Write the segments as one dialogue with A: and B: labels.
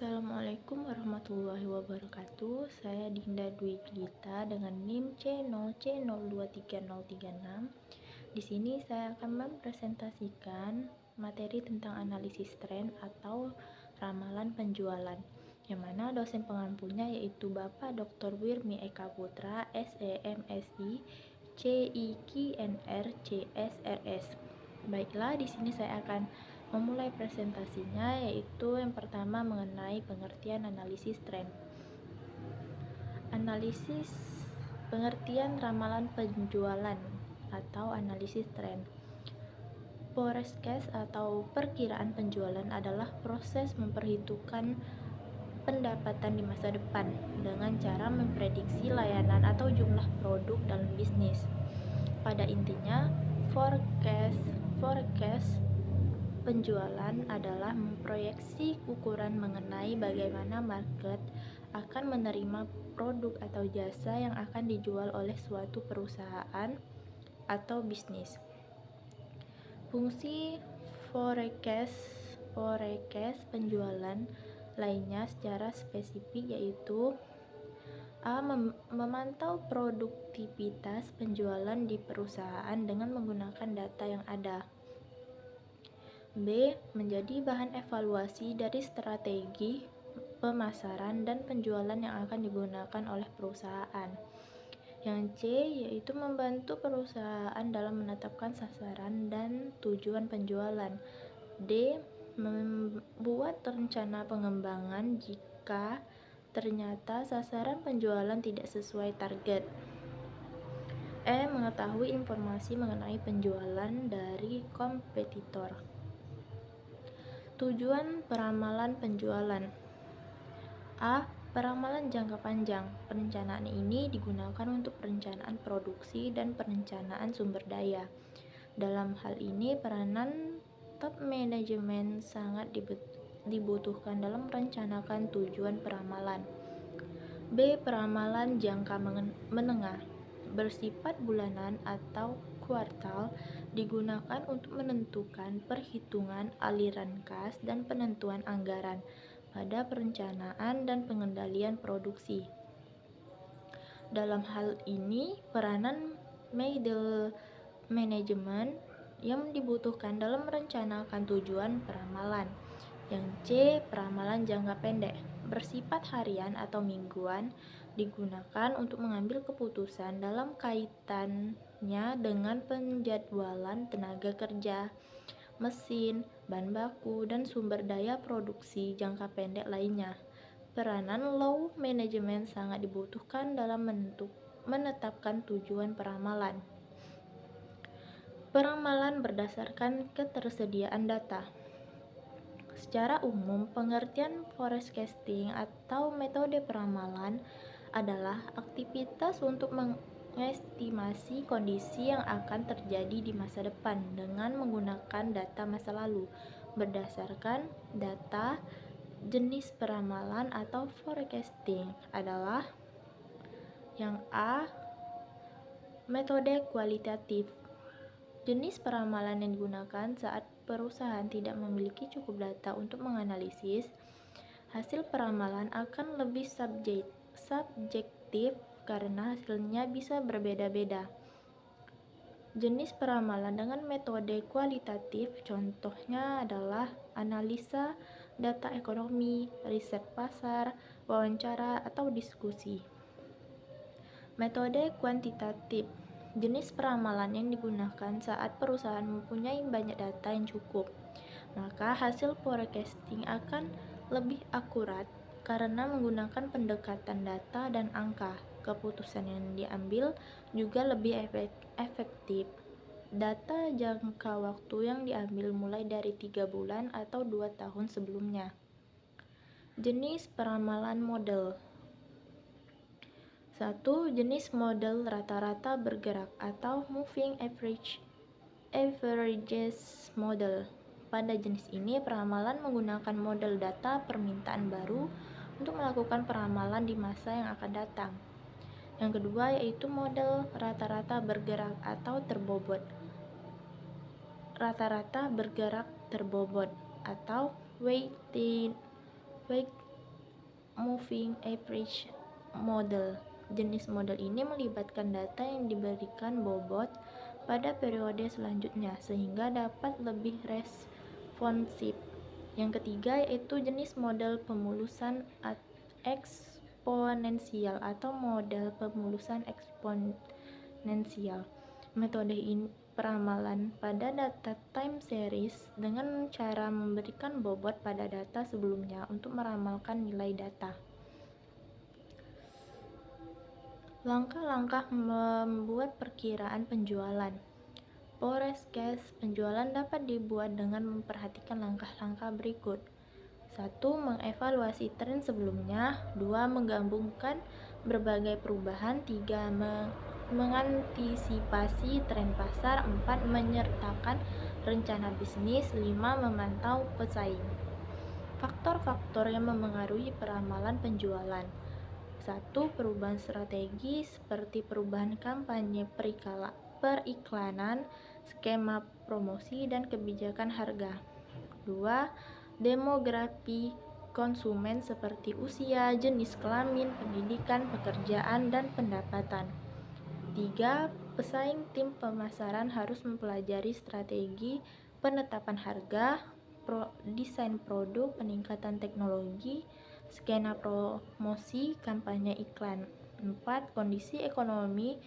A: Assalamualaikum warahmatullahi wabarakatuh. Saya Dinda Dwi Gita dengan NIM C0C023036. Di sini saya akan mempresentasikan materi tentang analisis tren atau ramalan penjualan, yang mana dosen pengampunya yaitu Bapak Dr. Wirmi Eka Putra, SEMSI, CIKNR, CSRS. Baiklah, di sini saya akan memulai presentasinya, yaitu yang pertama mengenai pengertian analisis tren. Analisis pengertian ramalan penjualan atau analisis tren. Forecast atau perkiraan penjualan adalah proses memperhitungkan pendapatan di masa depan dengan cara memprediksi layanan atau jumlah produk dalam bisnis. Pada intinya, forecast penjualan adalah memproyeksi ukuran mengenai bagaimana market akan menerima produk atau jasa yang akan dijual oleh suatu perusahaan atau bisnis. Fungsi forecast penjualan lainnya secara spesifik yaitu A. Memantau produktivitas penjualan di perusahaan dengan menggunakan data yang ada. B. Menjadi bahan evaluasi dari strategi pemasaran dan penjualan yang akan digunakan oleh perusahaan. Yang C. Yaitu membantu perusahaan dalam menetapkan sasaran dan tujuan penjualan. D. Membuat rencana pengembangan jika ternyata sasaran penjualan tidak sesuai target. E. Mengetahui informasi mengenai penjualan dari kompetitor. Tujuan peramalan penjualan. A. Peramalan jangka panjang. Perencanaan ini digunakan untuk perencanaan produksi dan perencanaan sumber daya. Dalam hal ini, peranan top manajemen sangat dibutuhkan dalam merencanakan tujuan peramalan. B. Peramalan jangka menengah. Bersifat bulanan atau kuartal, digunakan untuk menentukan perhitungan aliran kas dan penentuan anggaran pada perencanaan dan pengendalian produksi. Dalam hal ini, peranan middle management yang dibutuhkan dalam merencanakan tujuan peramalan. Yang C. Peramalan jangka pendek. Bersifat harian atau mingguan, digunakan untuk mengambil keputusan dalam kaitannya dengan penjadwalan tenaga kerja, mesin, bahan baku, dan sumber daya produksi jangka pendek lainnya. Peranan low management sangat dibutuhkan dalam menetapkan tujuan peramalan. Peramalan berdasarkan ketersediaan data. Secara umum, pengertian forecasting atau metode peramalan adalah aktivitas untuk mengestimasi kondisi yang akan terjadi di masa depan dengan menggunakan data masa lalu. Berdasarkan data, jenis peramalan atau forecasting adalah yang A. Metode kualitatif. Jenis peramalan yang digunakan saat perusahaan tidak memiliki cukup data untuk menganalisis, hasil peramalan akan lebih subjektif karena hasilnya bisa berbeda-beda. Jenis peramalan dengan metode kualitatif contohnya adalah analisa data ekonomi, riset pasar, wawancara, atau diskusi. Metode kuantitatif. Jenis peramalan yang digunakan saat perusahaan mempunyai banyak data yang cukup, maka hasil forecasting akan lebih akurat karena menggunakan pendekatan data dan angka. Keputusan yang diambil juga lebih efektif. Data jangka waktu yang diambil mulai dari 3 bulan atau 2 tahun sebelumnya. Jenis peramalan model. 1. Jenis model rata-rata bergerak atau moving averages model. Pada jenis ini, peramalan menggunakan model data permintaan baru untuk melakukan peramalan di masa yang akan datang. Yang kedua yaitu model rata-rata bergerak atau terbobot. Rata-rata bergerak terbobot atau weighted moving average model. Jenis model ini melibatkan data yang diberikan bobot pada periode selanjutnya sehingga dapat lebih responsif. Yang ketiga yaitu jenis model pemulusan eksponensial atau model pemulusan eksponensial. Metode ini peramalan pada data time series dengan cara memberikan bobot pada data sebelumnya untuk meramalkan nilai data. Langkah-langkah membuat perkiraan penjualan. Forecast penjualan dapat dibuat dengan memperhatikan langkah-langkah berikut. 1. Mengevaluasi tren sebelumnya. 2. Menggabungkan berbagai perubahan. 3. Mengantisipasi tren pasar. 4. Menyertakan rencana bisnis. 5. Memantau pesaing. Faktor-faktor yang memengaruhi peramalan penjualan. 1. Perubahan strategi seperti perubahan kampanye periklanan, skema promosi, dan kebijakan harga. 2. Demografi konsumen seperti usia, jenis kelamin, pendidikan, pekerjaan, dan pendapatan. 3. Pesaing tim pemasaran harus mempelajari strategi penetapan harga, desain produk, peningkatan teknologi, skema promosi, kampanye iklan. 4. Kondisi ekonomi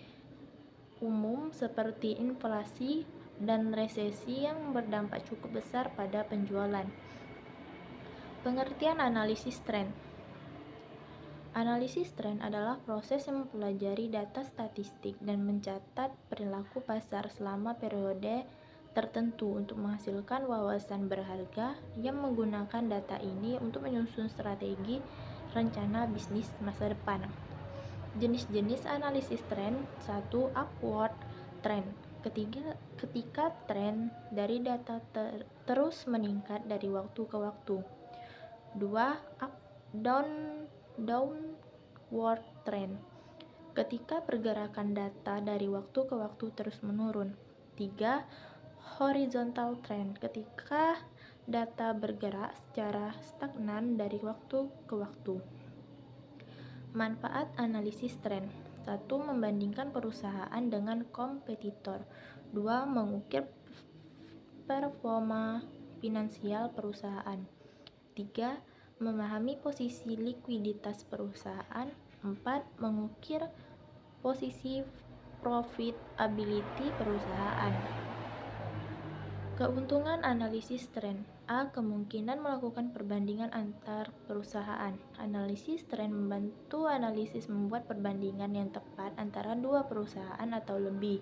A: umum seperti inflasi dan resesi yang berdampak cukup besar pada penjualan. Pengertian analisis tren. Analisis tren adalah proses yang mempelajari data statistik dan mencatat perilaku pasar selama periode tertentu untuk menghasilkan wawasan berharga yang menggunakan data ini untuk menyusun strategi rencana bisnis masa depan. Jenis-jenis analisis tren. 1. Upward trend. Ketika tren dari data terus meningkat dari waktu ke waktu. 2. Downward trend. Ketika pergerakan data dari waktu ke waktu terus menurun. 3. Horizontal trend. Ketika data bergerak secara stagnan dari waktu ke waktu. Manfaat analisis tren. 1. Membandingkan perusahaan dengan kompetitor. 2. Mengukir performa finansial perusahaan. 3. Memahami posisi likuiditas perusahaan. 4. Mengukir posisi profitability perusahaan. Keuntungan analisis tren. A. Kemungkinan melakukan perbandingan antar perusahaan. Analisis tren membantu analisis membuat perbandingan yang tepat antara dua perusahaan atau lebih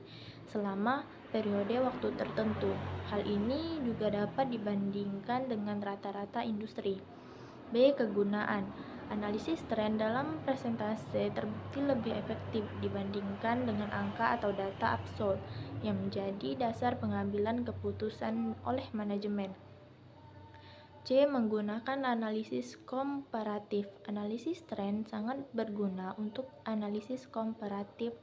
A: selama periode waktu tertentu. Hal ini juga dapat dibandingkan dengan rata-rata industri. B. Kegunaan. Analisis tren dalam presentase terbukti lebih efektif dibandingkan dengan angka atau data absolut yang menjadi dasar pengambilan keputusan oleh manajemen. C. Menggunakan analisis komparatif. Analisis tren sangat berguna untuk analisis komparatif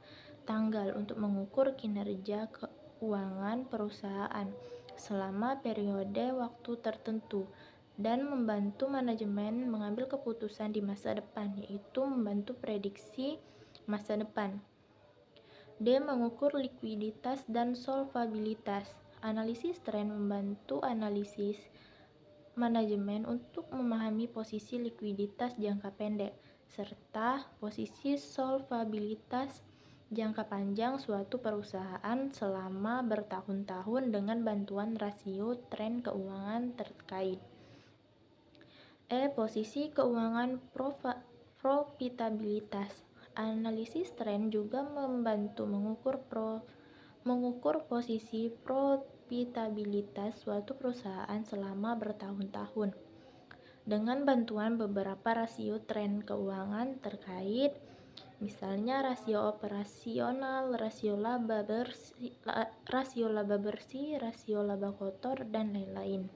A: tanggal untuk mengukur kinerja keuangan perusahaan selama periode waktu tertentu dan membantu manajemen mengambil keputusan di masa depan, yaitu membantu prediksi masa depan. D. Mengukur likuiditas dan solvabilitas. Analisis tren membantu analisis manajemen untuk memahami posisi likuiditas jangka pendek serta posisi solvabilitas jangka panjang suatu perusahaan selama bertahun-tahun dengan bantuan rasio tren keuangan terkait. E. Posisi keuangan profitabilitas. Analisis tren juga membantu mengukur posisi profitabilitas suatu perusahaan selama bertahun-tahun dengan bantuan beberapa rasio tren keuangan terkait, misalnya rasio operasional, rasio laba bersih, rasio laba kotor, dan lain-lain.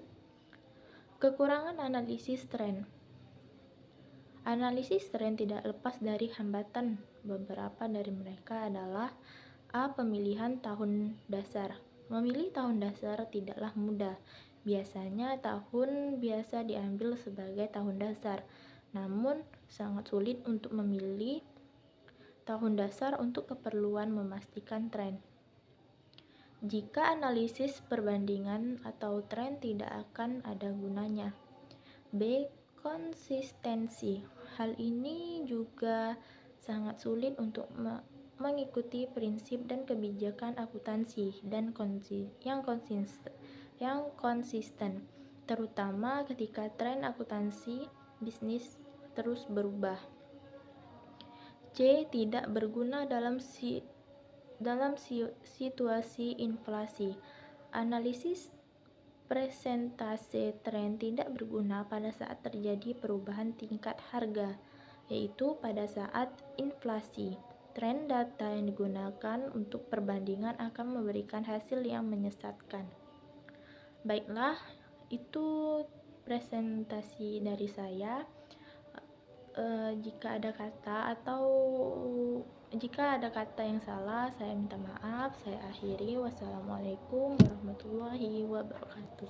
A: Kekurangan analisis tren. Analisis tren tidak lepas dari hambatan. Beberapa dari mereka adalah A. Pemilihan tahun dasar. Memilih tahun dasar tidaklah mudah. Biasanya tahun biasa diambil sebagai tahun dasar. namun sangat sulit untuk memilih tahun dasar untuk keperluan memastikan tren. Jika analisis perbandingan atau tren tidak akan ada gunanya. B. Konsistensi. Hal ini juga sangat sulit untuk mengikuti prinsip dan kebijakan akuntansi yang konsisten, terutama ketika tren akuntansi bisnis terus berubah. C. Tidak berguna dalam situasi inflasi. Analisis presentase tren tidak berguna pada saat terjadi perubahan tingkat harga, yaitu pada saat inflasi. Tren data yang digunakan untuk perbandingan akan memberikan hasil yang menyesatkan. Baiklah, itu presentasi dari saya. Jika ada kata yang salah, saya minta maaf. Saya akhiri. Wassalamualaikum warahmatullahi wabarakatuh.